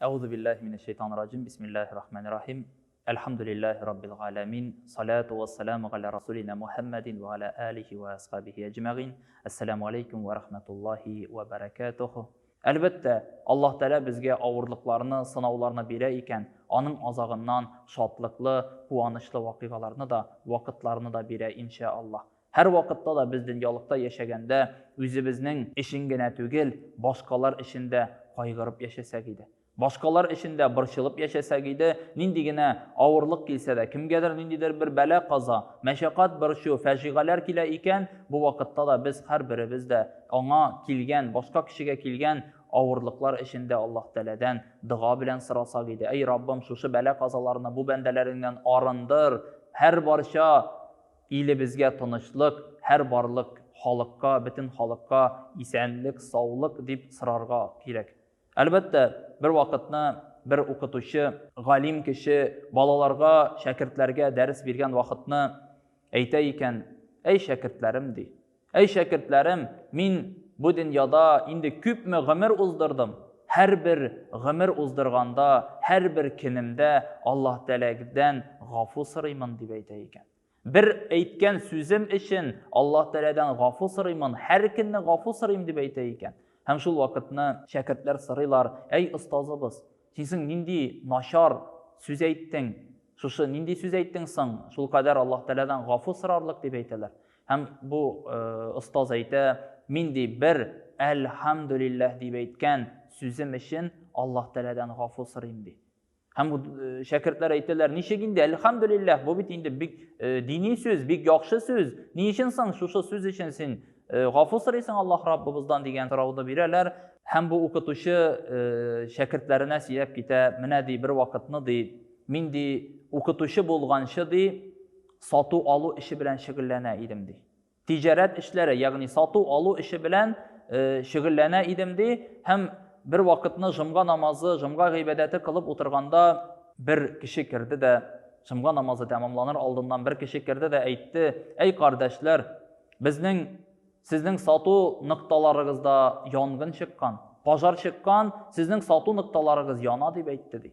Euzu billahi mineşşeytanirracim. Bismillahirrahmanirrahim. Elhamdülillahi Rabbil alemin. Salatu ve selamu ala Resulina Muhammedin ve ala alihi ve ashabihi ecma'in. Esselamu aleyküm ve rahmetullahi ve berekatuhu. Elbette Allah Teala bizge ağırlıklarını, sınavlarını bire iken, onun azağından şatlıklı, kuanışlı vakıgalarını da, vakıtlarını da bire inşallah. Her vakitte da biz dünyalıkta yaşaganda özümüzün işingine tügel, başkalar işinde kaygırıp yaşasak idi. Başkalar işinde bırşılıp yaşasak idi, nindigine ağırlık kilse de, kimgedir nindidir bir bela qaza, meşakat bırşı, fəşiğalar kile iken, bu vakitte da biz her birimiz de ona kilgen, başka kişiye kilgen ağırlıklar işinde Allah Teala'dan dua bilen sırasak idi. Ey Rabbim şu bela qazalarını bu bendelerinden arındır, her barşa ili bizge tanışlık, her barlık halıkka, bütün halıkka isenlik, sağlık deyip sırarga gerek. Elbette bir vakitni bir okutuşu, galim kişi balalarga, şakirtlerge ders bergen vakitni aytayken, ey şakirtlerim dey. Ey şakirtlerim, min bu dünyada indi küpmü gımır uzdırdım. Her bir gımır uzdırganda, her bir kinimde Allah Teala'dan gafur sırayman deyip aytayken. Bir aytgan sözüm için Allah Teala'dan gafur sırayman, her kinni gafur sırayım deyip aytayken. Hem şul vakitni şakirtler sıraylar, ey ustazыбыз, sen nindi naşar söz aytding, şuшы nindi söz aytdingsan, şul kadar Allah Teala'dan gafur sırarlık deyip aytalar. Hem bu ustaz ayta, mindi bir elhamdülillah deyip aytgan sözüm için Allah Teala'dan gafur sırayım deyip. Hem bu şakirtler aytdiler, nişeginde elhamdülillah, bu bit indi bik dini söz, bik yaxşı söz, ni içinsan şuшы söz için sen gafur sıraysan Allah Rabbimizden degan soravda bererler. Hem bu okutuşu şakirtlerine siyep gite, mine dey bir vakitni dey, min dey okutuşu bolganşı dey, satu alu işi bilen şigillene idim dey. Ticaret işleri, yani satu alu işi bilen şigillene idim dey. Hem bir vakitni jımga namazı, jımga ibadeti kılıp oturganda bir kişi kirdi de, jımga namazı tamamlanır aldından bir kişi kirdi de aytdı, ey kardeşler, sizning satu noktalarınızda yangın çıkkan, pajar çıkkan, sizning satu noktalarınız yana deyip aytdı dey.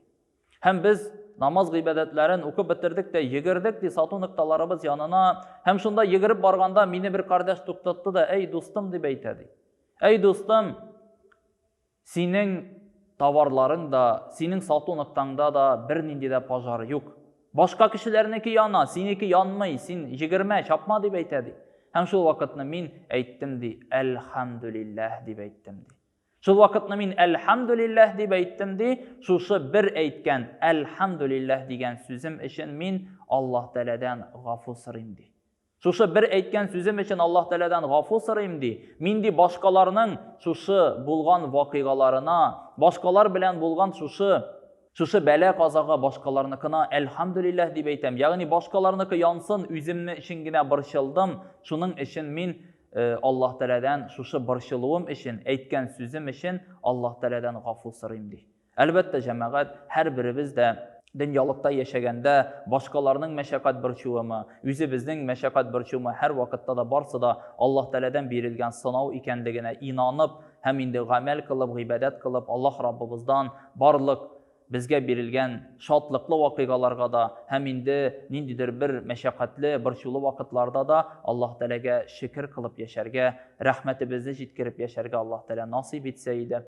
Hem biz namaz ibadetlerin okup bitirdik de, yigirdik de satu noktalarımız yanına, hem şunda yigirip barganda meni bir kardeş tuktattı da, ey dostum deyip aytdı. Ey dostum, senin tavarların da, senin satu noktanda da bir nindi de pajarı yok. Başka kişilerinki yana, seniki yanmay, sen yigirme, çapma deyip aytdı. Hem şu vakitni min aytdim dey, elhamdülillah deyip aytdim dey. Şu vakitni min elhamdülillah deyip aytdim dey, şuşı bir aytgan elhamdülillah degan sözüm için min Allah Teala'dan gafur sırayım dey. Şuşı bir aytgan sözüm için Allah Teala'dan gafur sırayım dey. Min dey başkalarının şuşı bulgan vakıgalarına, başkalar bilen bulgan şuşı bela qazaga başkalarınıkına elhamdülillah deyip aytam. Yani başkalarınıkı yansın, üzümni işingine bırşıldım. Şunun için min Allah Teala'dan şuşı bırşılığım için, aytgan sözüm için Allah Teala'dan gafur sırayım dey. Elbette cemaat, her birimiz de dünyalıkta yaşaganda başkalarının meşakat bırşıvımı, özümüzün meşakat bırşıvımı her vakitte da barsa da Allah Teala'dan berilgen sınav ikendigine inanıp, hem indi gamel kılıp, ibadet kılıp, Allah Rabbimizden barlık bizge berilgen şatlıklı vakıgalarga da, hem indi nindidir bir meşakkatli, bırşılı vakitlarda da Allah Teala'ga şükür kılıp yaşarga, rahmetimizni jitkirip yaşarga Allah Teala nasip etseydi.